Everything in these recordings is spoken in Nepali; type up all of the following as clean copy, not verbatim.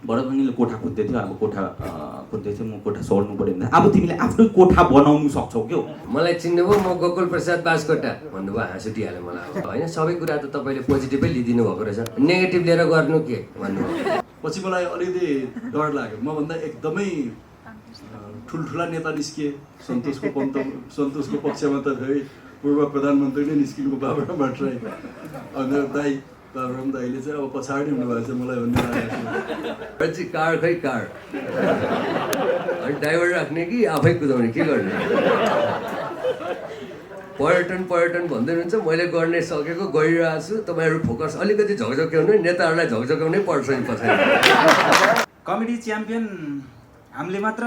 भरतभङ्गीले कोठा खोज्दै थियो, अब कोठा खोज्दै थियो, म कोठा सोड्नु पऱ्यो भने अब तिमीले आफ्नै कोठा बनाउनु सक्छौ क्यौ। मलाई चिन्नुभयो, म गोकुल प्रसाद बासकोटा भन्नुभयो, हाँस उठिहाल्यो मलाई। होइन, सबै कुरा त तपाईँले पोजिटिभै लिइदिनु भएको रहेछ, नेगेटिभ लिएर गर्नु के भन्नुभयो। पछि मलाई अलिकति डर लाग्यो, मभन्दा एकदमै ठुल्ठुला नेता निस्किए। सन्तोषको पक्षमा त फेरि पूर्व प्रधानमन्त्री नै निस्किनुको बाबुराम भट्टराई, अन्त दाई बाबुराम दाईले चाहिँ अब पछाडि हुनुभएको छ मलाई भन्ने लागेको छ। कार खै कार अनि ड्राइभर राख्ने कि आफै कुदाउने, के गर्ने? पर्यटन भन्दै हुनुहुन्छ, मैले गर्ने सकेको गरिरहेको छु। तपाईँहरू फोकस अलिकति झकझक्याउनु, नेताहरूलाई झकझक्याउनै पर्छ नि पछाडि। कमेडी च्याम्पियन हामीले मात्र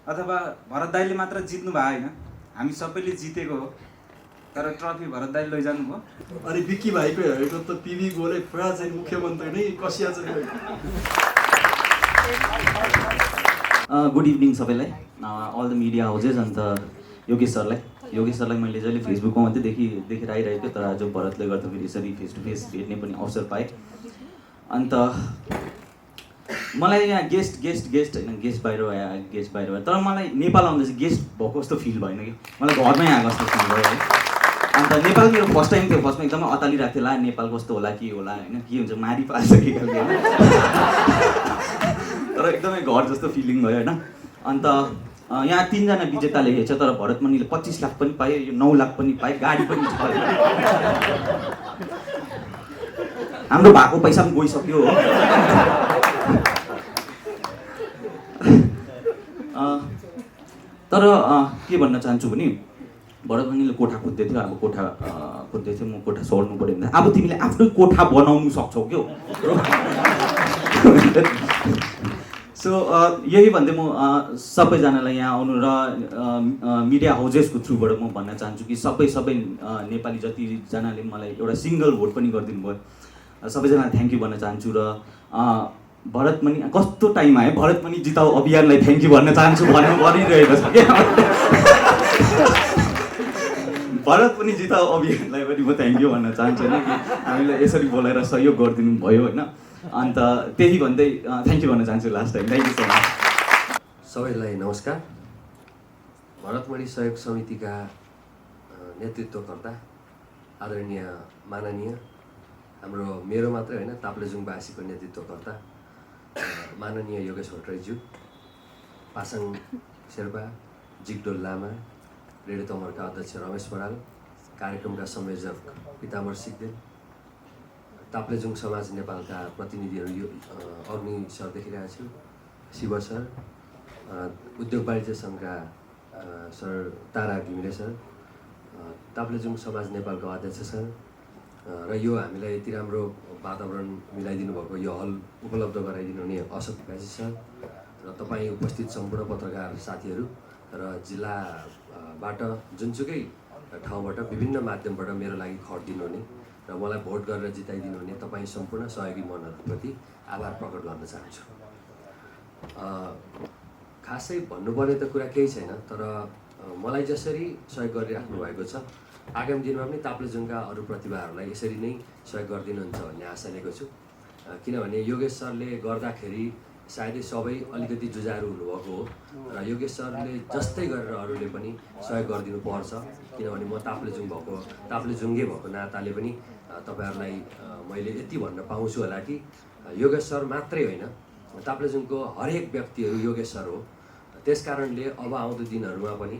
अथवा भरत दाइले मात्र जित्नु भयो होइन, हामी सबैले जितेको हो, तर ट्रफी भरत दाइले लैजानु भयो। अनि विक्की भाइको हेरेको त पिभी गोले पुरा चाहिँ मुख्यमन्त्री नै कसिया चाहिँ। गुड इभिनिङ सबैलाई, अल द मिडिया हाउसेस। अन्त योगेश सरलाई मैले जहिले फेसबुकमा मात्रै देखेर आइरहेको, तर आज भरतले गर्दाखेरि यसरी फेस टु फेस भेट्ने पनि अवसर पाएँ। अन्त मलाई यहाँ गेस्ट बाहिर भयो, तर मलाई नेपाल आउँदा चाहिँ गेस्ट भएको जस्तो फिल भएन कि, मलाई घरमै आएको जस्तो फिल भयो है। अन्त नेपाल मेरो फर्स्ट टाइम थियो, फर्स्टमा एकदमै अतालिरहेको थियो, ला नेपाल कस्तो होला के होला होइन, के हुन्छ मारी पाल्छ कि खालको होइन, तर एकदमै घर जस्तो फिलिङ भयो होइन। अन्त यहाँ 3 जना विजेताले हेर्छ, तर भरतमणिले 25 लाख पनि पाए, यो 9 लाख पनि पाए, गाडी पनि छ। हाम्रो भएको पैसा पनि गइसक्यो हो। तर के भन्न चाहन्छु भने भरतभङ्गीले कोठा खोज्दै थियो, अब कोठा खोज्दै थियो, म कोठा सोड्नु पऱ्यो भने अब तिमीले आफ्नै कोठा बनाउनु सक्छौ क्यौ। सो यही भन्दै म सबैजनालाई यहाँ आउनु र मिडिया हाउसेसको थ्रुबाट म भन्न चाहन्छु कि सबै नेपाली जतिजनाले मलाई एउटा सिङ्गल भोट पनि गरिदिनु भयो, सबैजनालाई थ्याङ्क यू भन्न चाहन्छु। र भरतमणि कस्तो टाइम आयो, भरतमणि जिताउ अभियानलाई थ्याङ्क यू भन्न चाहन्छु भन्नु परिरहेको छ क्या। भरतमणि जिताउ अभियानलाई पनि म थ्याङ्क यू भन्न चाहन्छु होइन, हामीलाई यसरी बोलाएर सहयोग गरिदिनु भयो होइन। अन्त त्यही भन्दै थ्याङ्क यू भन्न चाहन्छु last time. Thank you so much. सबैलाई नमस्कार। भरतमणि सहयोग समितिका नेतृत्वकर्ता आदरणीय माननीय हाम्रो मेरो मात्रै होइन ताप्लेजुङवासीको नेतृत्वकर्ता माननीय योगेश भट्टराईज्यू, पासाङ शेर्पा, जिगडोल लामा, रेडियो तमरका अध्यक्ष रमेश बराल, कार्यक्रमका संयोजक पिताम्बर सिग्देल, ताप्लेजुङ समाज नेपालका प्रतिनिधिहरू यो अग्नि सर देखिरहेको छु, शिव सर, उद्योग वाणिज्य सङ्घका सर तारा घिमिरे सर, ताप्लेजुङ समाज नेपालको अध्यक्ष सर, र यो हामीलाई यति राम्रो वातावरण मिलाइदिनु भएको यो हल उपलब्ध गराइदिनु हुने अशोक काजी सर र तपाईँ उपस्थित सम्पूर्ण पत्रकार साथीहरू र जिल्लाबाट जुनसुकै ठाउँबाट विभिन्न माध्यमबाट मेरो लागि खटिदिनु हुने र मलाई भोट गरेर जिताइदिनु हुने तपाईँ सम्पूर्ण सहयोगी मनहरूप्रति आभार प्रकट गर्न चाहन्छु। खासै भन्नुपर्ने त कुरा केही छैन, तर मलाई जसरी सहयोग गरिराख्नु भएको छ आगामी दिनमा पनि ताप्लेजुङका अरू प्रतिभाहरूलाई यसरी नै सहयोग गरिदिनुहुन्छ भन्ने आशा लिएको छु। किनभने योगेश सरले गर्दाखेरि सायदै सबै अलिकति जुझारु हुनुभएको हो र योगेश सरले जस्तै गरेर अरूले पनि सहयोग गरिदिनु पर्छ। किनभने म ताप्लेजुङे भएको नाताले पनि तपाईँहरूलाई मैले यति भन्न पाउँछु होला कि योगेश सर मात्रै होइन, ताप्लेजुङको हरेक व्यक्तिहरू योगेश सर हो। त्यसकारणले अब आउँदो दिनहरूमा पनि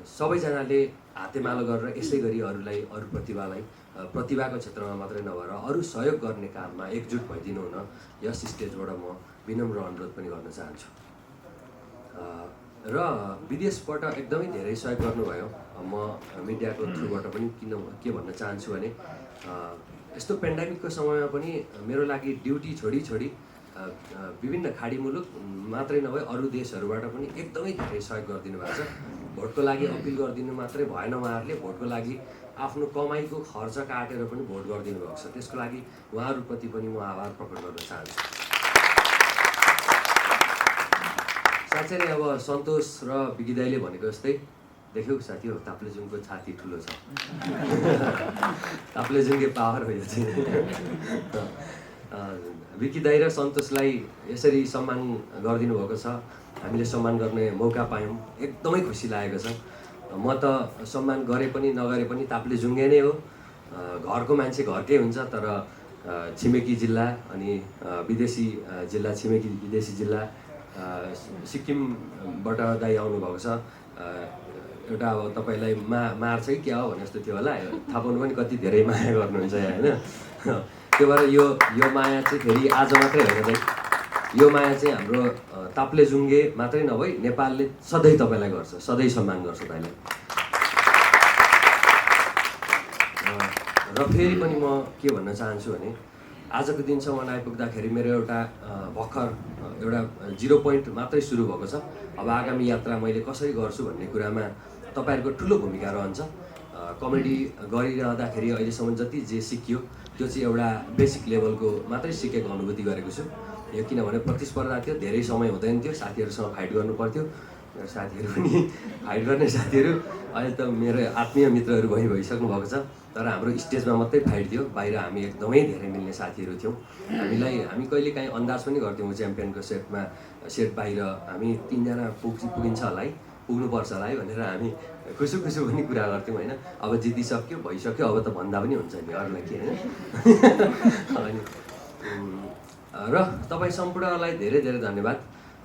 सबैजनाले हातेमालो गरेर यसै गरी अरूलाई अरू प्रतिभाको क्षेत्रमा मात्रै नभएर अरू सहयोग गर्ने काममा एकजुट भइदिनु हुन यस स्टेजबाट म विनम्र अनुरोध पनि गर्न चाहन्छु। र विदेशबाट एकदमै धेरै सहयोग गर्नुभयो। म मिडियाको थ्रुबाट पनि के भन्न चाहन्छु भने यस्तो पेन्डेमिकको समयमा पनि मेरो लागि ड्युटी छोडी विभिन्न खाडी मुलुक मात्रै नभए अरू देशहरूबाट पनि एकदमै धेरै सहयोग गरिदिनु भएको छ। भोटको लागि अपिल गरिदिनु मात्रै भएन, उहाँहरूले भोटको लागि आफ्नो कमाइको खर्च काटेर पनि भोट गरिदिनु भएको छ। त्यसको लागि उहाँहरूप्रति पनि म आभार प्रकट गर्न चाहन्छु। साँच्चै नै अब सन्तोष र विकी दाइले भनेको जस्तै देख्यौ साथी हो, ताप्लेजुङको छाती ठुलो छ। ताप्लेजुङको पावर हो यो चाहिँ। विकी दाई र सन्तोषलाई यसरी सम्मान गरिदिनु भएको छ, हामीले सम्मान गर्ने मौका पायौँ, एकदमै खुसी लागेको छ। म त सम्मान गरे पनि नगरे पनि ताप्लेजुङ्गे नै हो, घरको मान्छे घरकै हुन्छ। तर छिमेकी जिल्ला अनि विदेशी जिल्ला, छिमेकी विदेशी जिल्ला सिक्किमबाट दाई आउनुभएको छ। एउटा अब तपाईँलाई मार्छ कि क्या हो भने जस्तो थियो होला, थाहा पाउनु पनि कति धेरै माया गर्नुहुन्छ होइन। त्यो भएर यो माया चाहिँ फेरि आज मात्रै होइन दाइ, यो माया चाहिँ हाम्रो ताप्लेजुङ्गे मात्रै नभई नेपालले सधैँ तपाईँलाई गर्छ, सधैँ सम्मान गर्छ दाइलाई। र फेरि पनि म के भन्न चाहन्छु भने आजको दिनसम्म आइपुग्दाखेरि मेरो एउटा भर्खर एउटा 0 पोइन्ट मात्रै सुरु भएको छ। अब आगामी यात्रा मैले कसरी गर्छु भन्ने कुरामा तपाईँहरूको ठुलो भूमिका रहन्छ। कमेडी गरिरहँदाखेरि अहिलेसम्म जति जे सिकियो त्यो चाहिँ एउटा बेसिक लेभलको मात्रै सिकेको अनुभूति गरेको छु। यो किनभने प्रतिस्पर्धा थियो, धेरै समय हुँदैन थियो, साथीहरूसँग फाइट गर्नु पर्थ्यो। मेरो साथीहरू पनि फाइट गर्ने साथीहरू अहिले त मेरो आत्मीय मित्रहरू भइसक्नु भएको छ। तर हाम्रो स्टेजमा मात्रै फाइट थियो, बाहिर हामी एकदमै धेरै मिल्ने साथीहरू थियौँ। हामी कहिलेकाहीँ अन्दाज पनि गर्थ्यौँ च्याम्पियनको सेट बाहिर हामी 3 जना पुगिन्छ होला है, पुग्नुपर्छ होला है भनेर हामी खुसु पनि कुरा गर्थ्यौँ होइन। अब जितिसक्यो, भइसक्यो, अब त भन्दा पनि हुन्छ नि अरूलाई के होइन। अनि र तपाईँ सम्पूर्णलाई धेरै धेरै धन्यवाद।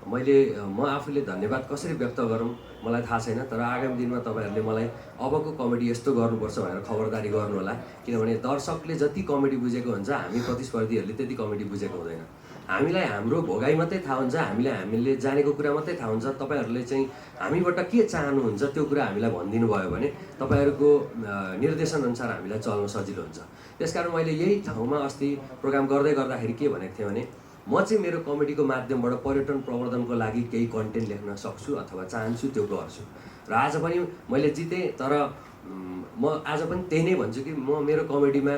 म आफूले धन्यवाद कसरी व्यक्त गरौँ मलाई थाहा छैन, तर आगामी दिनमा तपाईँहरूले मलाई अबको कमेडी यस्तो गर्नुपर्छ भनेर खबरदारी गर्नु होला। किनभने दर्शकले जति कमेडी बुझेको हुन्छ हामी प्रतिस्पर्धीहरूले त्यति कमेडी बुझेको हुँदैन। हामीलाई हाम्रो भोगाइ मात्रै थाहा हुन्छ, हामीले जानेको कुरा मात्रै थाहा हुन्छ। तपाईँहरूले चाहिँ हामीबाट के चाहनुहुन्छ त्यो कुरा हामीलाई भनिदिनु भयो भने तपाईँहरूको निर्देशनअनुसार हामीलाई चल्न सजिलो हुन्छ। त्यसकारण मैले यही ठाउँमा अस्ति प्रोग्राम गर्दाखेरि के भनेको थिएँ भने म चाहिँ मेरो कमेडीको माध्यमबाट पर्यटन प्रवर्धनको लागि केही कन्टेन्ट लेख्न सक्छु अथवा चाहन्छु, त्यो गर्छु। र आज पनि मैले जितेँ, तर म आज पनि त्यही नै भन्छु कि म मेरो कमेडीमा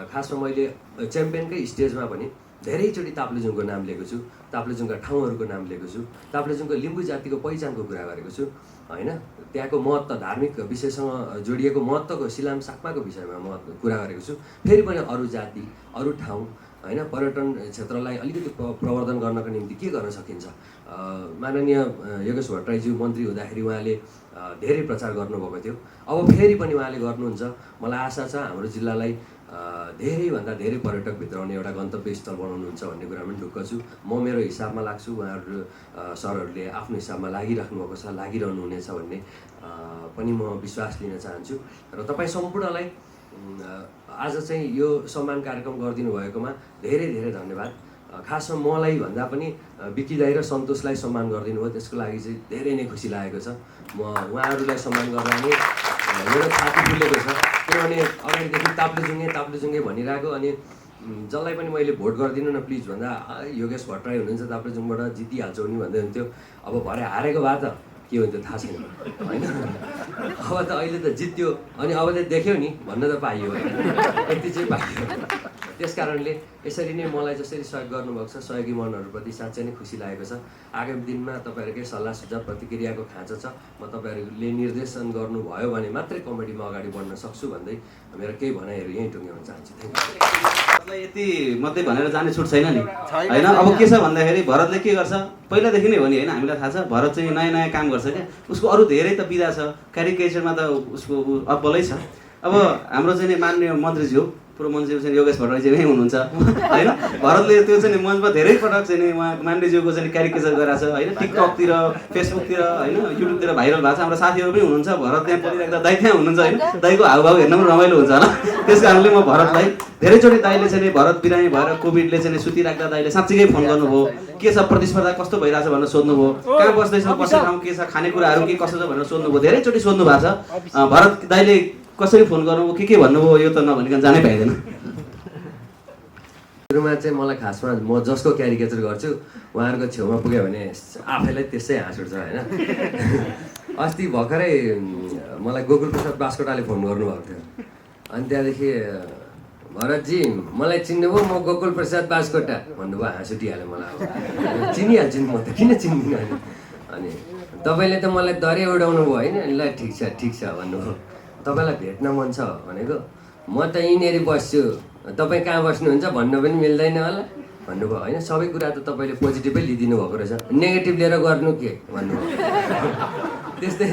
खासमा मैले च्याम्पियनकै स्टेजमा पनि धेरैचोटि ताप्लेजुङको नाम लिएको छु, ताप्लेजुङका ठाउँहरूको नाम लिएको छु, ताप्लेजुङको लिम्बू जातिको पहिचानको कुरा गरेको छु होइन। त्यहाँको महत्त्व, धार्मिक विषयसँग जोडिएको महत्त्वको सिलाम साक्माको विषयमा म कुरा गरेको छु। फेरि पनि अरू जाति, अरू ठाउँ होइन, पर्यटन क्षेत्रलाई अलिकति प्रवर्धन गर्नको निम्ति के गर्न सकिन्छ। माननीय योगेश भट्टराईज्यू मन्त्री हुँदाखेरि उहाँले धेरै प्रचार गर्नुभएको थियो, अब फेरि पनि उहाँले गर्नुहुन्छ। मलाई आशा छ हाम्रो जिल्लालाई धेरैभन्दा धेरै पर्यटक भित्राउने एउटा गन्तव्य स्थल बनाउनुहुन्छ भन्ने कुरामा पनि ढुक्क छु। म मेरो हिसाबमा लाग्छु, उहाँहरू सरहरूले आफ्नो हिसाबमा लागिराख्नु भएको छ, लागिरहनु हुनेछ भन्ने पनि म विश्वास लिन चाहन्छु। र तपाईँ सम्पूर्णलाई आज चाहिँ यो सम्मान कार्यक्रम गरिदिनु भएकोमा धेरै धेरै धन्यवाद। खासमा मलाई भन्दा पनि विकी दाई र सन्तोषलाई सम्मान गरिदिनु भयो, त्यसको लागि चाहिँ धेरै नै खुसी लागेको छ। म उहाँहरूलाई सम्मान गर्दा नै मेरो छाती फुलेको छ, किनभने अगाडिदेखि ताप्लेजुङ्गे भनिरहेको। अनि जसलाई पनि मैले भोट गरिदिनु न प्लिज भन्दा योगेश भट्टराई हुनुहुन्छ ताप्लेजुङबाट, जितिहाल्छौ नि भन्दै हुन्थ्यो। अब भरे हारेको भए त के हुन्थ्यो थाहा छैन होइन। अब त अहिले त जित्यो, अनि अब त देख्यौ नि भन्न त पाइयो होइन, यति चाहिँ पाइयो। त्यस कारणले यसरी नै मलाई जसरी सहयोग गर्नुभएको छ, सहयोगी मनहरूप्रति साँच्चै नै खुसी लागेको छ। आगामी दिनमा तपाईँहरूकै सल्लाह सुझाव प्रतिक्रियाको खाँचो छ। म तपाईँहरूले निर्देशन गर्नुभयो भने मात्रै कमेडीमा अगाडि बढ्न सक्छु भन्दै मेरो केही भनाइहरू यहीँ टुङ्ग्याउन चाहन्छु। यति मात्रै भनेर जाने छुट छैन नि होइन। अब के छ भन्दाखेरि भरतले के गर्छ पहिलादेखि नै हो नि होइन, हामीलाई थाहा छ भरत चाहिँ नयाँ नयाँ काम गर्छ क्या। उसको अरू धेरै त विधा छ, क्यारिकेचरमा त उसको अब्बलै छ। अब हाम्रो चाहिँ माननीय मन्त्रीज्यू पूर्व मन्त्री चाहिँ योगेश भट्टराई चाहिँ यहीँ हुनुहुन्छ होइन। भरतले त्यो चाहिँ मञ्चमा धेरै पटक चाहिँ उहाँ माननीयज्यूको चाहिँ क्यारिकेचर गराएको छ होइन, टिकटकतिर, फेसबुकतिर होइन, युट्युबतिर भाइरल भएको छ। हाम्रो साथीहरू पनि हुनुहुन्छ, भरत त्यहाँ बोलिराख्दा दाइ त्यहाँ हुनुहुन्छ होइन, दाइको हाउभाउ हेर्न पनि रमाइलो हुन्छ होला। त्यस कारणले म भरतलाई धेरैचोटि दाइले चाहिँ भरत बिरामी भएर कोभिडले चाहिँ सुतिराख्दा दाइले साँच्चीकै फोन गर्नुभयो, के छ प्रतिस्पर्धा कस्तो भइरहेछ भनेर सोध्नुभयो, कहाँ बस्दैछ, बस्ने ठाउँ के छ, खानेकुराहरू के कसो छ भनेर सोध्नुभयो, धेरैचोटि सोध्नु भएको छ। भरत दाइले कसरी फोन गर्नुभयो, के भन्नुभयो, यो त नभनिकन जानै पाइँदैन। सुरुमा चाहिँ मलाई खासमा म जसको क्यारिकेचर गर्छु उहाँहरूको छेउमा पुग्यो भने आफैलाई त्यसै हाँस उठ्छ होइन। अस्ति भर्खरै मलाई गोकुल प्रसाद बास्कोटाले फोन गर्नुभएको थियो, अनि त्यहाँदेखि भरतजी मलाई चिन्नुभयो, म गोकुल प्रसाद बास्कोटा भन्नुभयो, हाँस उठिहाल्यो मलाई। अब चिनिहाल्छु नि म त, किन चिन्दिनँ होइन। अनि तपाईँले त मलाई दरे उडाउनु भयो होइन, ल ठिक छ भन्नुभयो। तपाईँलाई भेट्न मन छ भनेको, म त यहीँनिर बस्छु तपाईँ कहाँ बस्नुहुन्छ भन्नु पनि मिल्दैन होला भन्नुभयो होइन। सबै कुरा त तपाईँले पोजिटिभै लिइदिनु भएको रहेछ, नेगेटिभ लिएर गर्नु के भन्नुभयो। त्यस्तै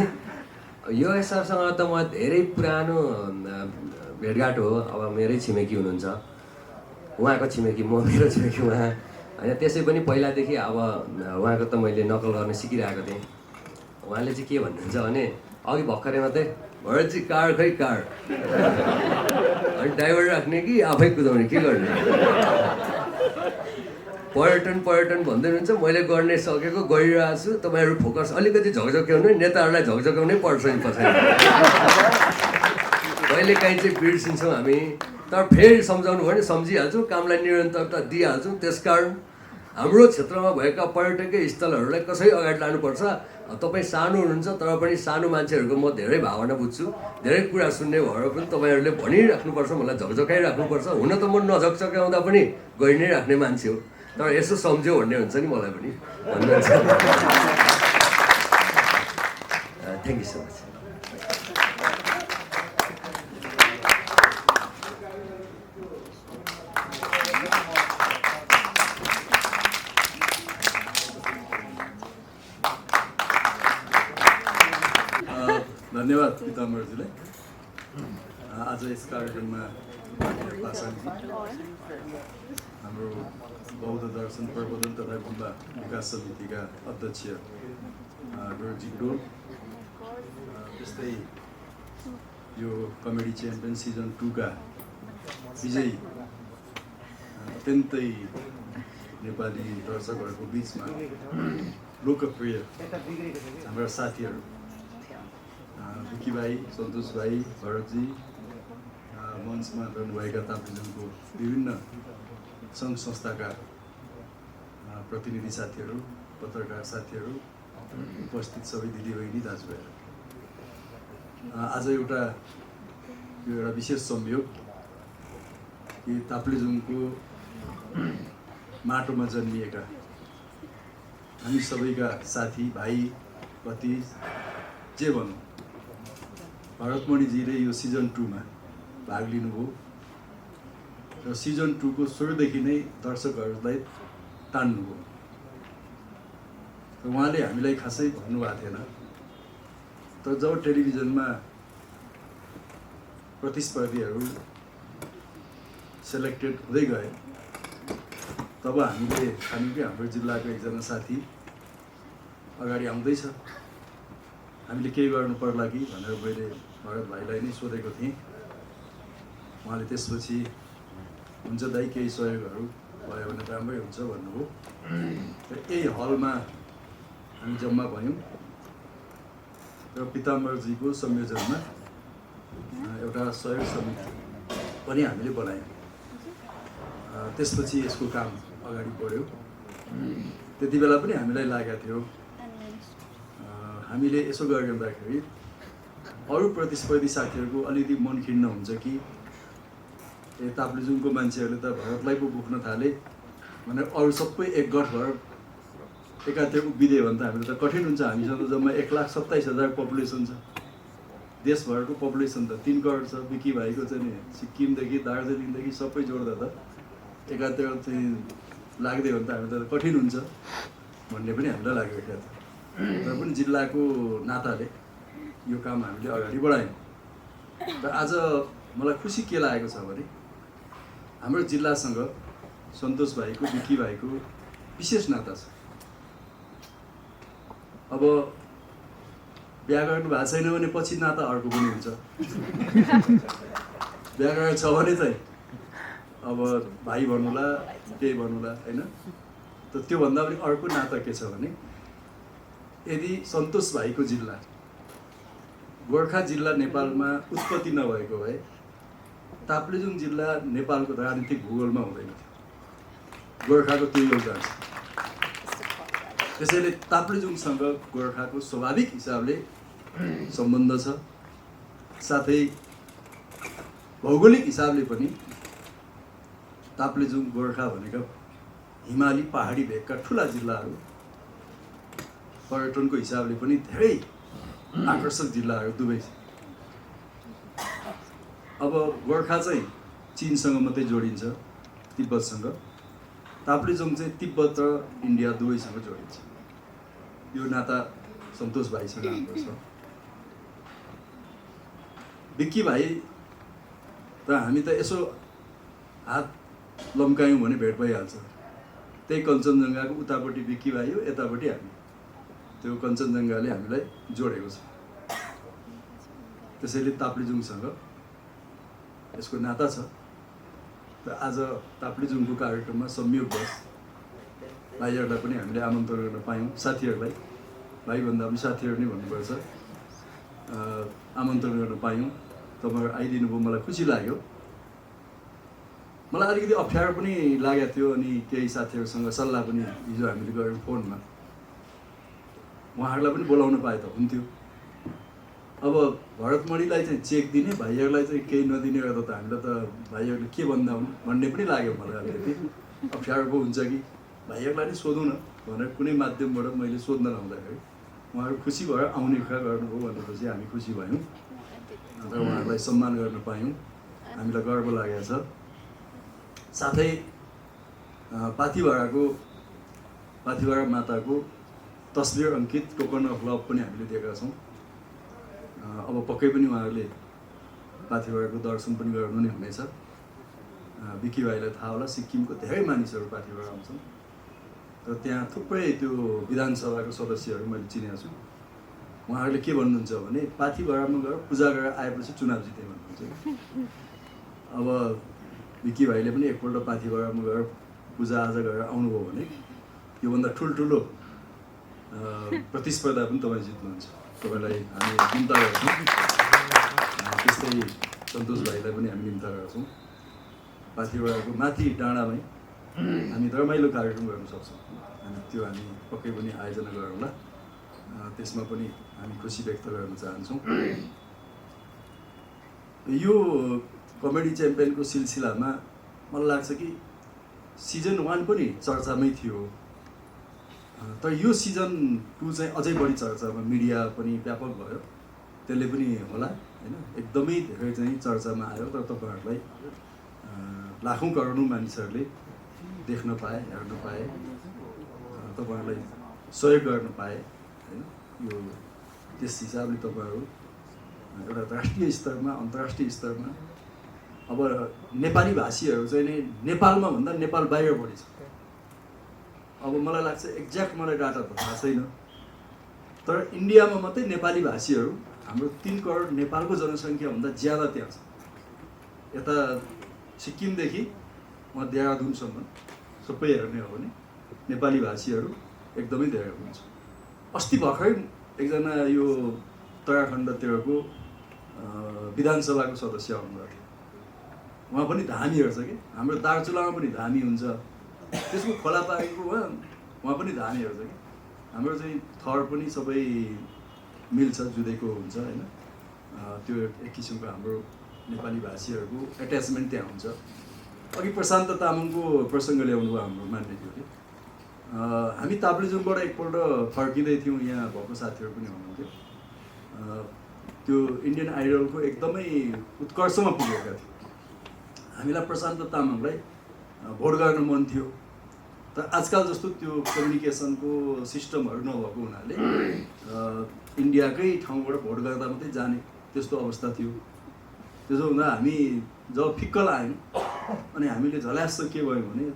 यो सरसँग त म धेरै पुरानो भेटघाट हो। अब मेरै छिमेकी हुनुहुन्छ, उहाँको छिमेकी म, मेरो छिमेकी उहाँ होइन। त्यसै पनि पहिलादेखि अब उहाँको त मैले नकल गर्न सिकिरहेको थिएँ। उहाँले चाहिँ के भन्नुहुन्छ भने अघि भर्खरै मात्रै भरतजी कार खै कार अनि ड्राइभर राख्ने कि आफै कुदाउने के गर्ने, पर्यटन भन्दै हुनुहुन्छ। मैले गर्ने सकेको गरिरहेको छु, तपाईँहरू फोकस अलिकति झकझक्याउनु, नेताहरूलाई झकझक्याउनै पर्छ नि पछाडि। कहिलेकाहीँ चाहिँ बिर्सिन्छौँ हामी, तर फेरि सम्झाउनु भयो भने सम्झिहाल्छौँ, कामलाई निरन्तरता दिइहाल्छौँ। त्यसकारण हाम्रो क्षेत्रमा भएका पर्यटकीय स्थलहरूलाई कसरी अगाडि लानुपर्छ। तपाईँ सानो हुनुहुन्छ तर पनि सानो मान्छेहरूको म धेरै भावना बुझ्छु, धेरै कुरा सुन्ने भएर पनि तपाईँहरूले भनिराख्नुपर्छ, मलाई झकझकाइराख्नुपर्छ। हुन त म नझकझक्याउँदा पनि गइ नै राख्ने मान्छे हो, तर यसो सम्झ्यो भन्ने हुन्छ नि मलाई पनि भन्नुहुन्छ। Thank you so much. धन्यवाद पिताम्बरजीलाई। आज यस कार्यक्रममा पासाङजी, हाम्रो बौद्ध दर्शन प्रबोधन तथा गुम्बा विकास समितिका अध्यक्ष गुरुजी डोल, त्यस्तै यो कमेडी च्याम्पियन सिजन 2 का विजयी अत्यन्तै नेपाली दर्शकहरूको बिचमा लोकप्रिय हाम्रा साथीहरू विकी भाइ, सन्तोष भाइ, भरतजी, मञ्चमा रहनुभएका ताप्लेजुङको विभिन्न सङ्घ संस्थाका प्रतिनिधि साथीहरू, पत्रकार साथीहरू, उपस्थित सबै दिदीबहिनी, दाजुभाइहरू, आज यो एउटा विशेष संयोग कि ताप्लेजुङको माटोमा जन्मिएका हामी सबैका साथी भाइ भतिज जे भनौँ, भरतमणिजीले यो सिजन 2 मा भाग लिनुभयो र सिजन 2 को सुरुदेखि नै दर्शकहरूलाई तान्नुभयो। र उहाँले हामीलाई खासै भन्नुभएको थिएन, तर जब टेलिभिजनमा प्रतिस्पर्धीहरू सेलेक्टेड हुँदै गए तब हामीले ठान्यौँ कि हाम्रो जिल्लाको एकजना साथी अगाडि आउँदैछ, हामीले केही गर्नु पर्ला कि भनेर मैले भरत भाइलाई नै सोधेको थिएँ। उहाँले त्यसपछि हुन्छ दाइ, केही सहयोगहरू भयो भने राम्रै हुन्छ भन्नुभयो। र यही हलमा हामी जम्मा भयौँ र पिताम्बरजीको संयोजनमा एउटा सहयोग समिति पनि हामीले बनायौँ। त्यसपछि यसको काम अगाडि बढ्यो। त्यति बेला पनि हामीलाई लागेको थियो हामीले यसो गरिरहँदाखेरि अरू प्रतिस्पर्धी साथीहरूको अलिकति मन खिन्न हुन्छ कि ताप्लेजुङको मान्छेहरूले त भरतलाई पो बोक्न थाले भनेर अरू सबै एकगठ भएर एकातिर उभिदियो भने त हामीलाई त कठिन हुन्छ। हामीसँग त जम्मा 1,27,000 पपुलेसन छ, देशभरको पपुलेसन त 3 करोड छ। विकी भाइको चाहिँ नि सिक्किमदेखि दार्जिलिङदेखि सबै जोड्दा त एकातिर चाहिँ लाग्दै हो भने त हामीलाई त कठिन हुन्छ भन्ने पनि हामीलाई लागेको थियो। र पनि जिल्लाको नाताले यो काम हामीले अगाडि बढायौँ। र आज मलाई खुसी के लागेको छ भने हाम्रो जिल्लासँग सन्तोष भाइको, विकी भाइको विशेष नाता छ। अब व्याकरण भएको छैन भने पछि नाता अर्को पनि हुन्छ। व्याकरण छ भने चाहिँ अब भाइ भन्नुला, केही भन्नुला होइन। त त्योभन्दा पनि अर्को नाता के छ भने यदि सन्तोष भाइको जिल्ला गोर्खा जिल्ला नेपालमा उत्पत्ति नभएको भए ताप्लेजुङ जिल्ला नेपालको राजनीतिक भूगोलमा हुँदैन थियो। गोर्खाको त्यो योगदान छ। त्यसैले ताप्लेजुङसँग गोर्खाको स्वाभाविक हिसाबले सम्बन्ध छ। साथै भौगोलिक हिसाबले पनि ताप्लेजुङ गोर्खा भनेका हिमाली पहाडी भेगका ठुला जिल्लाहरू, पर्यटनको हिसाबले पनि धेरै आकर्षक जिल्लाहरू दुवै छ। अब गोर्खा चाहिँ चीनसँग मात्रै जोडिन्छ, तिब्बतसँग। ताप्लेजुङ चाहिँ तिब्बत र इन्डिया दुवैसँग जोडिन्छ। यो नाता सन्तोष भाइसँग हाम्रो छ। विक्की भाइ त हामी त यसो हात लम्कायौँ भने भेट भइहाल्छ। त्यही कञ्चनजङ्घाको उतापट्टि विक्की भाइ हो, यतापट्टि हामी। त्यो कञ्चनजङ्घाले हामीलाई जोडेको छ। त्यसैले ताप्लेजुङसँग यसको नाता छ। र आज ताप्लेजुङको कार्यक्रममा संयोगवश भाइहरूलाई पनि हामीले आमन्त्रण गर्न पायौँ। साथीहरूलाई, भाइभन्दा पनि साथीहरू नै भन्नुपर्छ, आमन्त्रण गर्न पायौँ। तपाईँहरू आइदिनु भयो, मलाई खुसी लाग्यो। मलाई अलिकति अप्ठ्यारो पनि लागेको थियो। अनि केही साथीहरूसँग सल्लाह पनि हिजो हामीले गऱ्यौँ फोनमा। उहाँहरूलाई पनि बोलाउन पाए त हुन्थ्यो। अब भरतमणिलाई चाहिँ चेक दिने, भाइहरूलाई चाहिँ केही नदिने गर्दा त हामीलाई त भाइहरूले के भन्दा हुन् भन्ने पनि लाग्यो मलाई। अलिकति अप्ठ्यारो पो हुन्छ कि भाइहरूलाई नै सोधौँ न भनेर कुनै माध्यमबाट मैले सोध्न लाउँदाखेरि उहाँहरू खुसी भएर आउने कुरा गर्नुभयो भनेपछि हामी खुसी भयौँ र उहाँहरूलाई सम्मान गर्न पायौँ। हामीलाई गर्व लागेको छ। साथै पाथिभाडा माताको तस्बिर अङ्कित टोकन अफ लभ पनि हामीले दिएका छौँ। अब पक्कै पनि उहाँहरूले पाथिभाडाको दर्शन पनि गर्नु नै हुनेछ। विक्की भाइलाई थाहा होला, सिक्किमको धेरै मानिसहरू पाथिभाडा आउँछन् र त्यहाँ थुप्रै त्यो विधानसभाको सदस्यहरू मैले चिनेको छु। उहाँहरूले के भन्नुहुन्छ भने पाथिभाडामा गएर पूजा गरेर आएपछि चुनाव जिते भन्नुहुन्छ। अब विक्की भाइले पनि एकपल्ट पाथिभाडामा गएर पूजाआजा गरेर आउनुभयो भने योभन्दा ठुल्ठुलो प्रतिस्पर्धा पनि तपाईँ जित्नुहुन्छ। तपाईँलाई हामी निम्ता गर्छौँ। त्यस्तै सन्तोष भाइलाई पनि हामी निम्ता गर्छौँ। पाथिभाडाको माथि डाँडामै हामी रमाइलो कार्यक्रम गर्न सक्छौँ। अनि त्यो हामी पक्कै पनि आयोजना गरौँला। त्यसमा पनि हामी खुसी व्यक्त गर्न चाहन्छौँ। यो कमेडी च्याम्पियनको सिलसिलामा मलाई लाग्छ कि सिजन 1 पनि चर्चामै थियो, तर यो सिजन 2 चाहिँ अझै बढी चर्चामा, मिडिया पनि व्यापक भयो। त्यसले पनि होला होइन, एकदमै धेरै चाहिँ चर्चामा आयो। तर तपाईँहरूलाई लाखौँ करोडौँ मानिसहरूले देख्न पाए, हेर्न पाए, तपाईँहरूलाई सहयोग गर्न पाए होइन। यो त्यस हिसाबले तपाईँहरू एउटा राष्ट्रिय स्तरमा, अन्तर्राष्ट्रिय स्तरमा अब नेपाली भाषीहरू चाहिँ नै नेपालमा भन्दा नेपाल बाहिर बढी छ। अब मलाई लाग्छ एक्ज्याक्ट मलाई डाटा त थाहा छैन, तर इन्डियामा मात्रै नेपाली भाषीहरू हाम्रो 3 करोड नेपालको जनसङ्ख्याभन्दा ज्यादा त्यहाँ छ। यता सिक्किमदेखि वहाँ देहरादुनसम्म सबै हेर्ने हो भने नेपाली भाषीहरू एकदमै धेरै हुनुहुन्छ। अस्ति भर्खरै एकजना यो उत्तराखण्डतिरको विधानसभाको सदस्य आउनुभएको थियो। उहाँ पनि धामी हेर्छ कि, हाम्रो दार्चुलामा पनि धामी हुन्छ, त्यसको खोलापारीको उहाँ पनि धामी हेर्छ कि। हाम्रो चाहिँ थर पनि सबै मिल्छ, जुधेको हुन्छ होइन। त्यो एक किसिमको हाम्रो नेपाली भाषीहरूको एट्याचमेन्ट त्यहाँ हुन्छ। अघि प्रशान्त तामाङको प्रसङ्ग ल्याउनु भयो हाम्रो मान्यज्यूले। हामी ताप्लेजुङबाट एकपल्ट फर्किँदै थियौँ, यहाँ भएको साथीहरू पनि हुनुहुन्थ्यो। त्यो इन्डियन आइडलको एकदमै उत्कर्षमा पुगेका थियौँ। हामीलाई प्रशान्त तामाङलाई भोट गर्न मन थियो, तर आजकल जस्तो त्यो कम्युनिकेसनको सिस्टमहरू नभएको हुनाले इन्डियाकै ठाउँबाट भोट गर्दा मात्रै जाने त्यस्तो अवस्था थियो। त्यसो हुँदा हामी जब फिक्कल आयौँ अनि हामीले झल्यास के भयो भने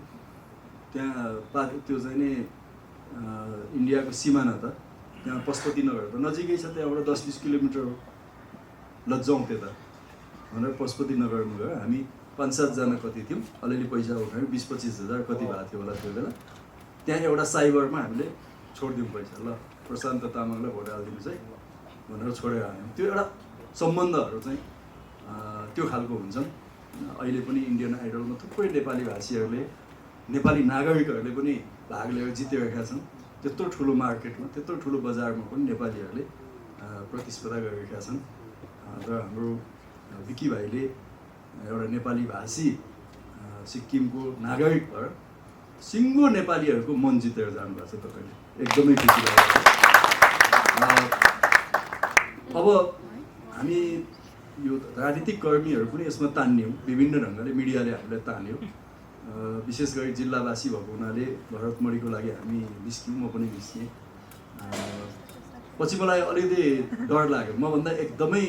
त्यहाँ त्यो चाहिँ नि इन्डियाको सिमाना त त्यहाँ पशुपतिनगर त नजिकै छ, त्यहाँबाट 10-20 किलोमिटर हो। लजाउँ त्यता भनेर पशुपतिनगरमा गयो। हामी 5-7 जना कति थियौँ, अलिअलि पैसा उठायौँ, 20-25 हजार कति भएको थियो होला त्यो बेला। त्यहाँ एउटा साइबरमा हामीले छोडिदिउँ पैसा, ल प्रशान्त तामाङलाई भोट हालिदिनुहोस् है भनेर छोडेर आयौँ। त्यो एउटा सम्बन्धहरू चाहिँ त्यो खालको हुन्छन्। अहिले पनि इन्डियन आइडलमा थुप्रै नेपाली भाषीहरूले, नेपाली नागरिकहरूले पनि भाग लिएर जितिरहेका छन्। त्यत्रो ठुलो मार्केटमा, त्यत्रो ठुलो बजारमा पनि नेपालीहरूले प्रतिस्पर्धा गरिरहेका छन्। र हाम्रो विक्की भाइले एउटा नेपाली भाषी सिक्किमको नागरिक भएर सिङ्गो नेपालीहरूको मन जितेर जानुभएको छ। तपाईँले एकदमै खुसी लाग्यो। अब हामी यो राजनीतिक कर्मीहरू पनि यसमा तान्यौँ, विभिन्न ढङ्गले मिडियाले हामीलाई तान्यो। विशेष गरी जिल्लावासी भएको हुनाले भरतमणिको लागि हामी निस्क्यौँ, म पनि निस्किएँ। पछि मलाई अलिकति डर लाग्यो, मभन्दा एकदमै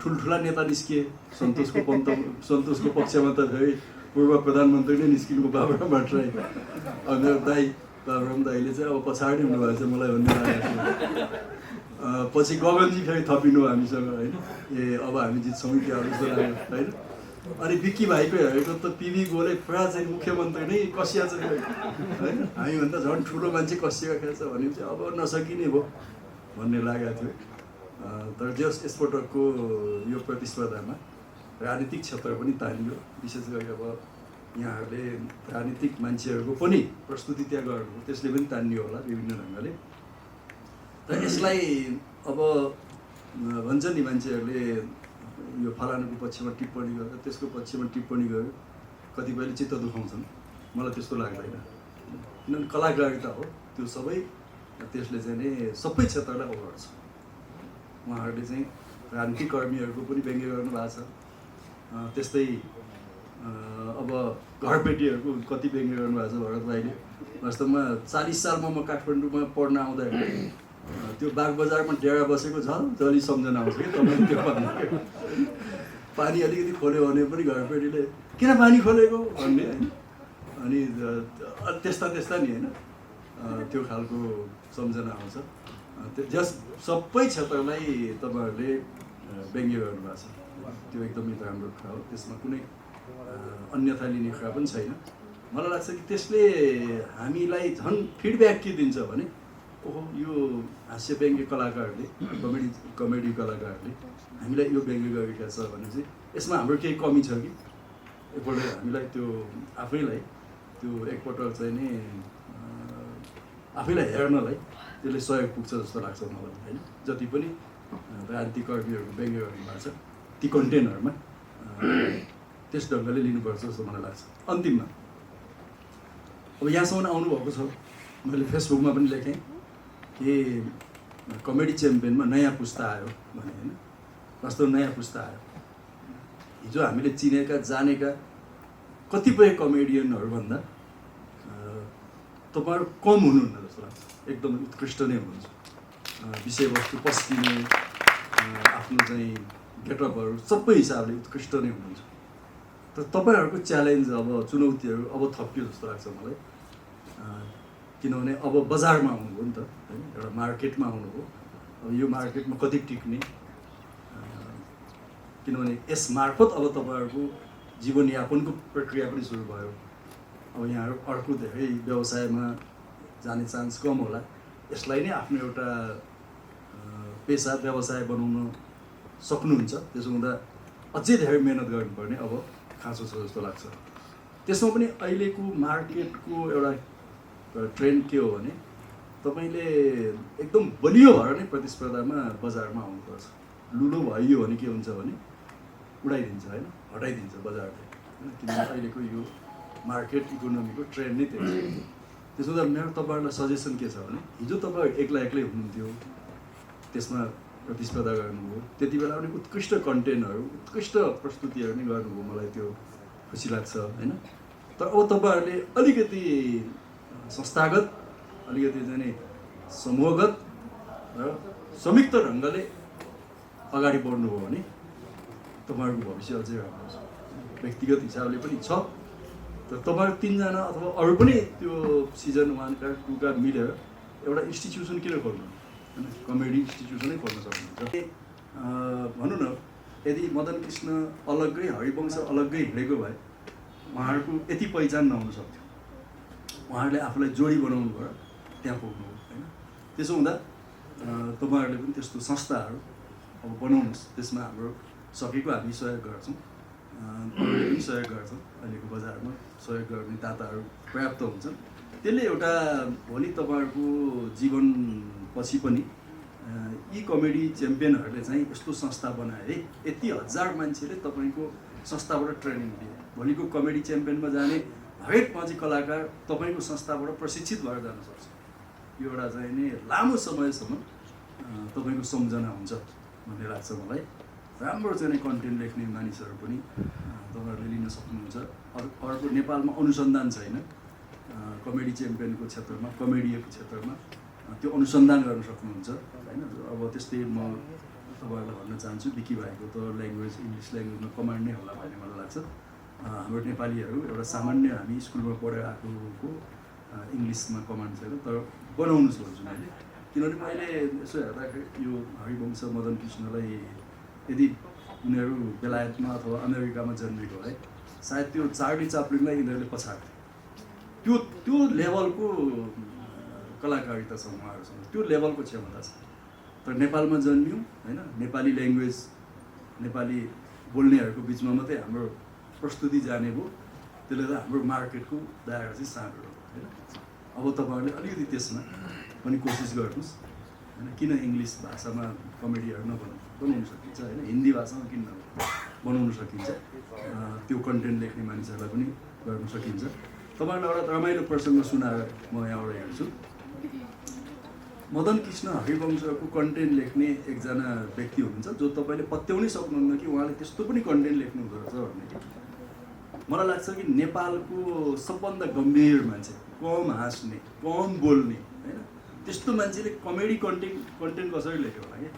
ठुल्ठुला नेता निस्किए। सन्तोषको पक्षमा त फेरि पूर्व प्रधानमन्त्री नै निस्किनुको बाबुराम भट्टराई, अमेर दाई, बाबुराम दाईले चाहिँ अब पछाडि हुनुभएको छ मलाई भन्ने लागेको थियो। पछि गगनजी फेरि थपिनु हामीसँग होइन, अब हामी जित्छौँ क्या जस्तो लाग्यो होइन। अनि विक्की भाइको हेरेको त पिभी गोले पुरा चाहिँ मुख्यमन्त्री नै कसिया छ होइन, हामीभन्दा झन् ठुलो मान्छे कसिएको खेल्छ भनेपछि अब नसकिने भयो भन्ने लागेको थियो। तर जस यसपटकको यो प्रतिस्पर्धामा राजनीतिक क्षेत्र पनि तानियो। विशेष गरी अब यहाँहरूले राजनीतिक मान्छेहरूको पनि प्रस्तुति त्यहाँ गर्नुभयो, त्यसले पनि तानियो होला विभिन्न ढङ्गले। र यसलाई अब भन्छ नि मान्छेहरूले यो फलानुको पक्षमा टिप्पणी गरेर त्यसको पक्षमा टिप्पणी गर्यो, कतिपयले चित्त दुखाउँछन्। मलाई त्यस्तो लाग्दैन, किनभने कलाकारिता हो त्यो सबै, त्यसले चाहिँ नि सबै क्षेत्रलाई ओगट्छ। उहाँहरूले चाहिँ राजनीतिक कर्मीहरूको पनि व्यङ्ग्य गर्नुभएको छ, त्यस्तै अब घरपेटीहरूको कति व्यङ्ग्य गर्नुभएको छ भरत भाइले। वास्तवमा 40 सालमा म काठमाडौँमा पढ्न आउँदाखेरि त्यो बागबजारमा डेरा बसेको जली सम्झना आउँछ कि तपाईँले त्यो भन्नु, पानी अलिकति खोल्यो भने पनि घरपेटीले किन पानी खोलेको भन्ने होइन। अनि त्यस्ता नि होइन, त्यो खालको सम्झना आउँछ। जस सबै क्षेत्रलाई तपाईँहरूले व्यङ्ग्य गर्नुभएको छ, त्यो एकदमै राम्रो कुरा हो, त्यसमा कुनै अन्यथा लिने कुरा पनि छैन। मलाई लाग्छ कि त्यसले हामीलाई झन् फिडब्याक के दिन्छ भने ओहो यो हास्य व्यङ्ग्य कलाकारहरूले, कमेडी कलाकारहरूले हामीलाई यो व्यङ्ग्य गरेका छ भने चाहिँ यसमा हाम्रो केही कमी छ कि, एकपल्ट हामीलाई त्यो आफैलाई त्यो एकपटक चाहिँ नि आफैलाई हेर्नलाई त्यसले सहयोग पुग्छ जस्तो लाग्छ मलाई होइन। जति पनि राजनीतिक कर्मीहरूको व्यङ्ग्य गर्नुभएको छ ती कन्टेन्टहरूमा त्यस ढङ्गले लिनुपर्छ जस्तो मलाई लाग्छ। अन्तिममा अब यहाँसम्म आउनुभएको छ, मैले फेसबुकमा पनि लेखेँ कि कमेडी च्याम्पियनमा नयाँ पुस्ता आयो भने होइन। वास्तव नयाँ पुस्ता आयो, हिजो हामीले चिनेका जानेका कतिपय कमेडियनहरूभन्दा तपाईँहरू कम हुनुहुन्न जस्तो लाग्छ, एकदम उत्कृष्ट नै हुनुहुन्छ। विषयवस्तु पस्किने, आफ्नो चाहिँ गेटअपहरू सबै हिसाबले उत्कृष्ट नै हुनुहुन्छ। तर तपाईँहरूको च्यालेन्ज अब चुनौतीहरू अब थपियो जस्तो लाग्छ मलाई, किनभने अब बजारमा आउनुभयो नि त होइन, एउटा मार्केटमा आउनुभयो। अब यो मार्केटमा कति टिक्ने, किनभने यस मार्फत अब तपाईँहरूको जीवनयापनको प्रक्रिया पनि सुरु भयो। अब यहाँहरू अर्को धेरै व्यवसायमा जाने चान्स कम होला, यसलाई नै आफ्नो एउटा पेसा व्यवसाय बनाउन सक्नुहुन्छ। त्यसो हुँदा अझै धेरै मेहनत गर्नुपर्ने अब खाँचो छ जस्तो लाग्छ। त्यसमा पनि अहिलेको मार्केटको एउटा ट्रेन्ड के हो भने तपाईँले एकदम बलियो भएर नै प्रतिस्पर्धामा बजारमा आउनुपर्छ। लुलो भइयो भने के हुन्छ भने उडाइदिन्छ होइन, हटाइदिन्छ बजारले होइन, किनभने अहिलेको यो मार्केट इकोनोमीको ट्रेन्ड नै त्यही छ। त्यसो हुँदा मेरो तपाईँहरूलाई सजेसन के छ भने हिजो तपाईँ एक्लै हुनुहुन्थ्यो, त्यसमा प्रतिस्पर्धा गर्नुभयो, त्यति बेला पनि उत्कृष्ट कन्टेन्टहरू उत्कृष्ट प्रस्तुतिहरू नै गर्नुभयो, मलाई त्यो खुसी लाग्छ होइन। तर अब तपाईँहरूले अलिकति संस्थागत, अलिकति चाहिँ समूहगत र संयुक्त ढङ्गले अगाडि बढ्नुभयो भने तपाईँहरूको भविष्य अझै राम्रो छ। व्यक्तिगत हिसाबले पनि छ, तर तपाईँहरू 3 जना अथवा अरू पनि त्यो सिजन 1 का 2 का मिलेर एउटा इन्स्टिट्युसन किन खोल्नु होइन, कमेडी इन्स्टिट्युसनै खोल्न सक्नुहुन्छ। भनौँ न यदि मदन कृष्ण अलग्गै हरिवंश अलग्गै हिँडेको भए उहाँहरूको यति पहिचान नहुन सक्थ्यो। उहाँहरूले आफूलाई जोडी बनाउनु भयो, त्यहाँ पुग्नु होइन। त्यसो हुँदा तपाईँहरूले पनि त्यस्तो संस्थाहरू अब बनाउनुहोस्, त्यसमा हाम्रो सकेको हामी सहयोग गर्छौँ, अरूले पनि सहयोग गर्छौँ। अहिलेको बजारमा सहयोग गर्ने दाताहरू पर्याप्त हुन्छन्। त्यसले एउटा भोलि तपाईँहरूको जीवनपछि पनि यी कमेडी च्याम्पियनहरूले चाहिँ यस्तो संस्था बनाए है, यति हजार मान्छेले तपाईँको संस्थाबाट ट्रेनिङ दिए, भोलिको कमेडी च्याम्पियनमा जाने हरेक पछि कलाकार तपाईँको संस्थाबाट प्रशिक्षित भएर जान सक्छ। यो एउटा चाहिँ नि लामो समयसम्म तपाईँको सम्झना हुन्छ भन्ने लाग्छ मलाई। र राम्रो चाहिँ कन्टेन्ट लेख्ने मानिसहरू पनि तपाईँहरूले लिन सक्नुहुन्छ। अर्को नेपालमा अनुसन्धान छैन कमेडी च्याम्पियनको क्षेत्रमा, कमेडीको क्षेत्रमा त्यो अनुसन्धान गर्न सक्नुहुन्छ होइन। अब त्यस्तै म तपाईँहरूलाई भन्न चाहन्छु, विकी भाइको त ल्याङ्ग्वेज इङ्ग्लिस ल्याङ्ग्वेजमा कमान्ड नै होला भन्ने मलाई लाग्छ। हाम्रो नेपालीहरू एउटा सामान्य हामी स्कुलमा पढेर आएकोको इङ्ग्लिसमा कमान्ड छैन, तर बनाउनु सोच्छु मैले। किनभने मैले यसो हेर्दाखेरि यो हरिवंश मदन कृष्णलाई यदि उनीहरू बेलायतमा अथवा अमेरिकामा जन्मेको है, सायद त्यो चार्ली चाप्लिनलाई यिनीहरूले पछाड्थ्यो। त्यो लेभलको कलाकारिता छ उहाँहरूसँग, त्यो लेभलको क्षमता छ। तर नेपालमा जन्मियौँ होइन, नेपाली ल्याङ्ग्वेज नेपाली बोल्नेहरूको बिचमा मात्रै हाम्रो प्रस्तुति जाने भयो, त्यसले गर्दा हाम्रो मार्केटको दायरा चाहिँ सानो हो होइन। अब तपाईँहरूले अलिकति त्यसमा पनि कोसिस गर्नुहोस् होइन। किन इङ्ग्लिस भाषामा कमेडीहरू बनाउनु सकिन्छ होइन, हिन्दी भाषामा किन बनाउनु सकिन्छ, त्यो कन्टेन्ट लेख्ने मानिसहरूलाई पनि गर्न सकिन्छ। तपाईँहरूलाई एउटा रमाइलो प्रसङ्ग सुनाएर म यहाँबाट हेर्छु। मदन कृष्ण हरिवंशको कन्टेन्ट लेख्ने एकजना व्यक्ति हुनुहुन्छ जो तपाईँले पत्याउनै सक्नुहुन्न कि उहाँले त्यस्तो पनि कन्टेन्ट लेख्नु हुँदो रहेछ भन्ने। मलाई लाग्छ कि नेपालको सबभन्दा गम्भीर मान्छे, कम हाँस्ने, कम बोल्ने होइन, त्यस्तो मान्छेले कमेडी कन्टेन्ट कसरी लेख्यो होला कि।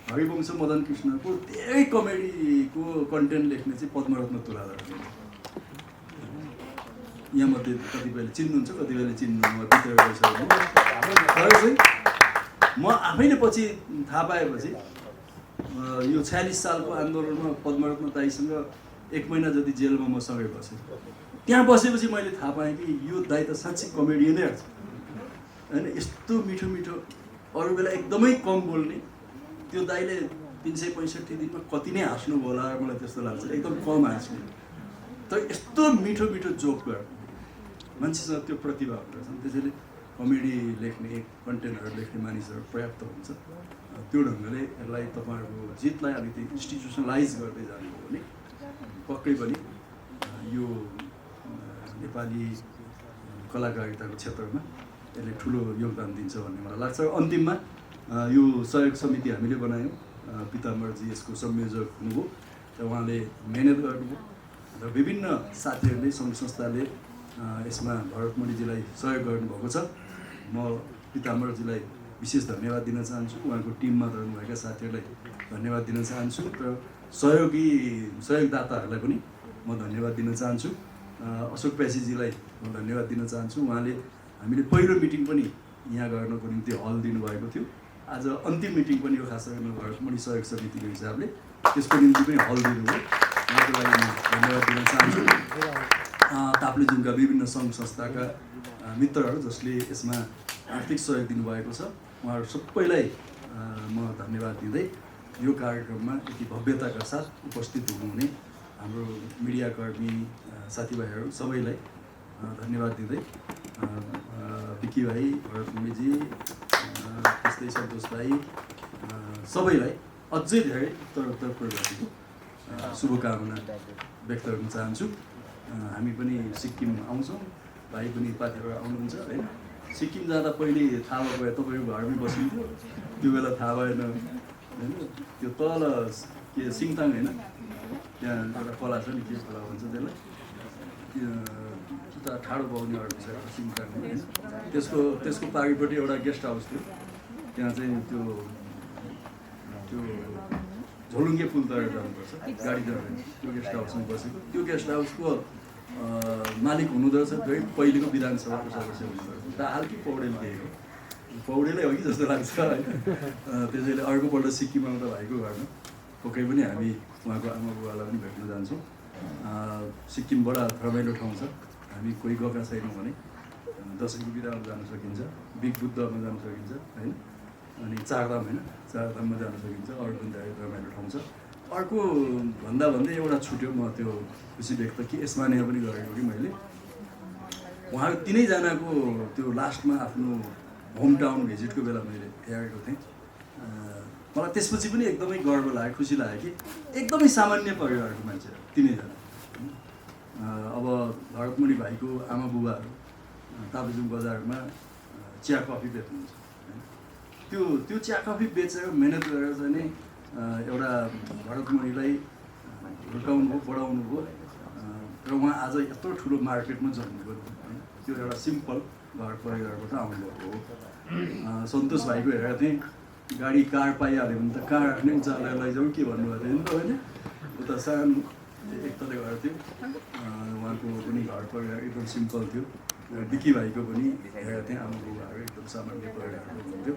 हरिवंश मदन कृष्णको धेरै कमेडीको कन्टेन्ट लेख्ने चाहिँ पद्मरत्न तुलाधर यहाँमध्ये कतिपयले चिन्नुहुन्छ, कतिपयले चिन्नुहुन्न, बितेर गइसक्यो। तर चाहिँ म आफैले पछि थाहा पाएपछि यो 46 सालको आन्दोलनमा पद्मरत्न दाईसँग 1 महिना जति जेलमा म सँगै बसेँ। त्यहाँ बसेपछि मैले थाहा पाएँ कि यो दाई त साँच्चै कमेडियनै रहेछ होइन। यस्तो मिठो मिठो, अरू बेला एकदमै कम बोल्ने, त्यो दाईले 365 दिनमा कति नै हाँस्नुभयो होला मलाई त्यस्तो लाग्छ, एकदम कम हाँस्ने, तर यस्तो मिठो मिठो जोक गर्ने मान्छेसँग त्यो प्रतिभा हुँदो रहेछ। त्यसैले कमेडी लेख्ने, कन्टेन्टहरू लेख्ने मानिसहरू पर्याप्त हुन्छ। त्यो ढङ्गले यसलाई तपाईँहरूको जितलाई अलिकति इन्स्टिट्युसनलाइज गर्दै जानुभयो भने पक्कै पनि यो नेपाली कलाकारिताको क्षेत्रमा यसले ठुलो योगदान दिन्छ भन्ने मलाई लाग्छ। अन्तिममा यो सहयोग समिति हामीले बनायौँ, पिताम्बरजी यसको संयोजक हुनुभयो, र उहाँले मेहनत गर्नुभयो र विभिन्न साथीहरूले सङ्घ संस्थाले यसमा भरतमणिजीलाई सहयोग गर्नुभएको छ। म पिताम्बरजीलाई विशेष धन्यवाद दिन चाहन्छु, उहाँको टिममा रहनुभएका साथीहरूलाई धन्यवाद दिन चाहन्छु, र सहयोगदाताहरूलाई पनि म धन्यवाद दिन चाहन्छु। अशोक प्यासीजीलाई म धन्यवाद दिन चाहन्छु। उहाँले हामीले पहिलो मिटिङ पनि यहाँ गर्नको निम्ति हल दिनुभएको थियो। आज अन्तिम मिटिङ पनि यो खास गरेर भरतमणि सहयोग समितिको हिसाबले त्यसको निम्ति पनि हल दिनुभयो, उहाँको लागि म धन्यवाद दिन चाहन्छु। ताप्लेजुङका विभिन्न सङ्घ संस्थाका मित्रहरू जसले यसमा आर्थिक सहयोग दिनुभएको छ, उहाँहरू सबैलाई म धन्यवाद दिँदै यो कार्यक्रममा यति भव्यताका साथ उपस्थित हुनुहुने हाम्रो मिडियाकर्मी साथीभाइहरू सबैलाई धन्यवाद दिँदै विकी भाइ, भरतमणिजी, त्यस्तै सन्तोष भाइ, सबैलाई अझै धेरै उत्तरोत्तर प्रगतिको शुभकामना व्यक्त गर्न चाहन्छु। हामी पनि सिक्किम आउँछौँ, भाइ पनि पाथिबाट आउनुहुन्छ होइन। सिक्किम जाँदा पहिले थाहा भएको भए तपाईँको घरमै बसिन्थ्यो, त्यो बेला थाहा भएन होइन। त्यो तल के सिङताङ होइन, त्यहाँ एउटा खोला छ नि, के खोला भन्छ त्यसलाई, उता ठाडो पाउने अरू छ एउटा सिङताङ होइन। त्यसको पारिपट्टि एउटा गेस्ट हाउस थियो, त्यहाँ चाहिँ त्यो झोलुङ्गे पुल तरेर जानुपर्छ, गाडी चढेर त्यो गेस्ट हाउसमा बसेको। त्यो गेस्ट हाउसको मालिक हुनुहुँदो रहेछ धेरै पहिलेको विधानसभाको सदस्य हुनुहुँदो रहेछ, दाहाल कि पौडेल दिएको, पौडेलै हो कि जस्तो लाग्छ होइन। त्यसैले अर्कोपल्ट सिक्किम आउँदा भाइको घरमा पक्कै पनि हामी उहाँको आमा बुबालाई पनि भेट्न जान्छौँ। सिक्किम बडा रमाइलो ठाउँ छ, हामी कोही गएका छैनौँ भने दसैँको बिदामा जान सकिन्छ, बिग बुद्धमा जान सकिन्छ होइन, अनि चारधाम होइन, चारधाममा जान सकिन्छ, अरू पनि धेरै रमाइलो ठाउँ छ। अर्को भन्दै एउटा छुट्यो, म त्यो खुसी व्यक्त कि यसमा नै पनि गरेको कि मैले उहाँ तिनैजनाको त्यो लास्टमा आफ्नो होम टाउन भिजिटको बेला मैले हेरेको थिएँ। मलाई त्यसपछि पनि एकदमै गर्व लाग्यो, खुसी लाग्यो कि एकदमै सामान्य परिवारको मान्छे तिनैजना। अब भरतमणि भाइको आमा बुबाहरू ताप्लेजुङ बजारमा चिया कफी बेच्नुहुन्छ, त्यो चिया कफी बेचेर मेहनत गरेर चाहिँ एउटा भरतमुनिलाई हुर्काउनु भयो, बढाउनु भयो र उहाँ आज यत्रो ठुलो मार्केटमा जन्मनुभयो होइन। त्यो एउटा सिम्पल घर परिवारबाट आउनुभएको हो। सन्तोष भाइको हेरेर चाहिँ गाडी कार पाइहाल्यो भने त कार नै चालेर लैजाउँ के भन्नुभएको थियो नि त होइन। उता सानो एकतले घर थियो, उहाँको पनि घर परिवार एकदम सिम्पल थियो। डिकी भाइको पनि हेरेर चाहिँ आमा बुबाहरू एकदम सामान्य परिवारको हुनुहुन्थ्यो।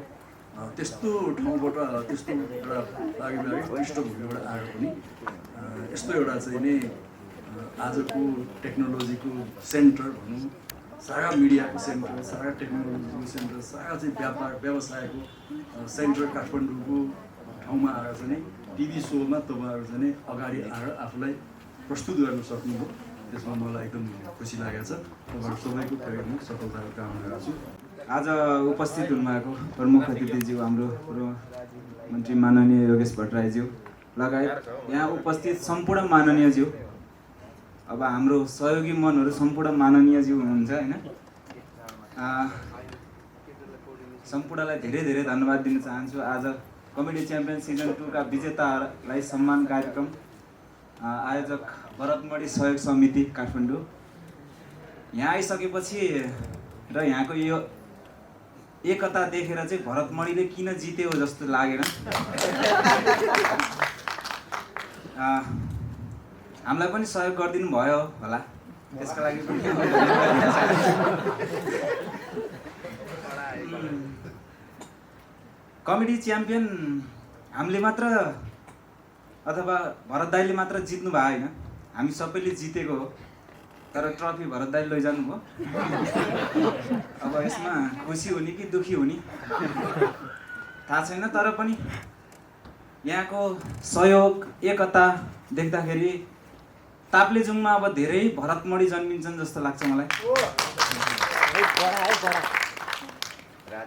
त्यस्तो ठाउँबाट त्यस्तो एउटा पारिवारिक पृष्ठभूमिबाट आएर पनि यस्तो एउटा चाहिँ नै आजको टेक्नोलोजीको सेन्टर भनौँ, सारा मिडियाको सेन्टर, सारा टेक्नोलोजीको सेन्टर, सारा चाहिँ व्यापार व्यवसायको सेन्टर काठमाडौँको ठाउँमा आएर चाहिँ नै टिभी सोमा तपाईँहरू चाहिँ नै अगाडि आएर आफूलाई प्रस्तुत गर्न सक्नुभयो। त्यसमा मलाई एकदम खुसी लागेको छ। तपाईँहरू सबैको करियरमा सफलताको कामना गर्छु। आज उपस्थित हुनुभएको प्रमुख अतिथिज्यू हाम्रो पूर्व मन्त्री माननीय योगेश भट्टराईज्यू लगायत यहाँ उपस्थित सम्पूर्ण माननीयज्यू, अब हाम्रो सहयोगी मनहरू सम्पूर्ण माननीयज्यू हुनुहुन्छ होइन। सम्पूर्णलाई धेरै धेरै धन्यवाद दिन चाहन्छु। आज कमेडी च्याम्पियन सिजन 2 का विजेताहरूलाई सम्मान कार्यक्रम आयोजक भरतमणी सहयोग समिति काठमाडौँ यहाँ आइसकेपछि र यहाँको यो एकता देखेर चाहिँ भरतमणीले किन जित्यो जस्तो लागेन। हामीलाई पनि सहयोग गरिदिनु भयो होला, त्यसका लागि पनि कमेडी च्याम्पियन हामीले मात्र अथवा भरत दाइले मात्र जित्नु भयो होइन, हामी सबैले जितेको हो। तर ट्रफी भरत दाइले लैजानु भयो। अब यसमा खुसी हुने कि दुखी हुने थाहा छैन, तर पनि यहाँको सहयोग एकता देख्दाखेरि ताप्लेजुङमा अब धेरै भरतमणी जन्मिन्छन् जस्तो लाग्छ मलाई।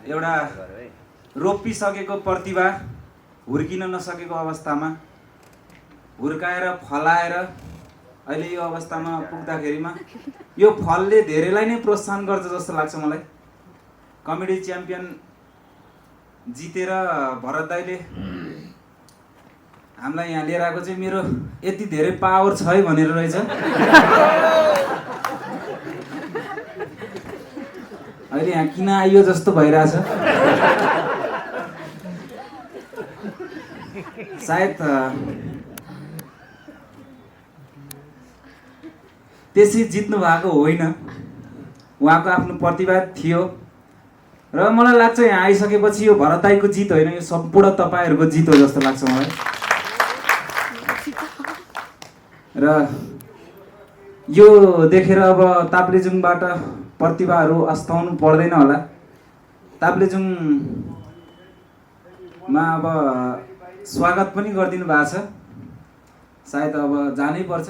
एउटा रोपिसकेको प्रतिभा हुर्किन नसकेको अवस्थामा हुर्काएर फलाएर अहिले यो अवस्थामा पुग्दाखेरिमा यो फलले धेरैलाई नै प्रोत्साहन गर्छ जस्तो लाग्छ मलाई। कमेडी च्याम्पियन जितेर भरत दाइले हामीलाई यहाँ लिएर आएको चाहिँ मेरो यति धेरै पावर छ है भनेर रहेछ। अहिले यहाँ किन आइयो जस्तो भइरहेछ। सायद त्यसै जित्नु भएको होइन, उहाँको आफ्नो प्रतिभा थियो र मलाई लाग्छ यहाँ आइसकेपछि यो भरत दाइको जित होइन, यो सम्पूर्ण तपाईँहरूको जित हो जस्तो लाग्छ मलाई। र यो देखेर अब ताप्लेजुङबाट प्रतिभाहरू अस्ताउनु पर्दैन होला। ताप्लेजुङमा अब स्वागत पनि गरिदिनु भएको छ, सायद अब जानै पर्छ।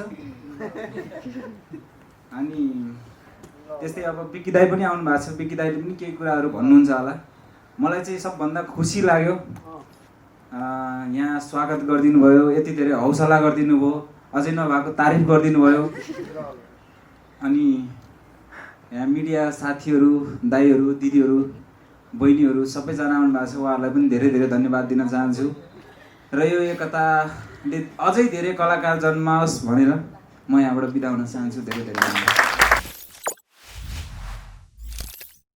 अनि त्यस्तै अब बिक्की दाइ पनि आउनु भएको छ, बिक्की दाइले पनि केही कुराहरू भन्नुहुन्छ होला। मलाई चाहिँ सबभन्दा खुसी लाग्यो यहाँ स्वागत गरिदिनु भयो, यति धेरै हौसला गरिदिनु भयो, अझै नभएको तारिफ गरिदिनु भयो। अनि यहाँ मिडिया साथीहरू, दाइहरू, दिदीहरू, बहिनीहरू सबैजना आउनु भएको छ, उहाँहरूलाई पनि धेरै धेरै धन्यवाद दिन चाहन्छु। र यो एकताले अझै धेरै कलाकार जन्माओस् भनेर म यहाँबाट बिदा हुन चाहन्छु। धेरै धेरै धन्यवाद।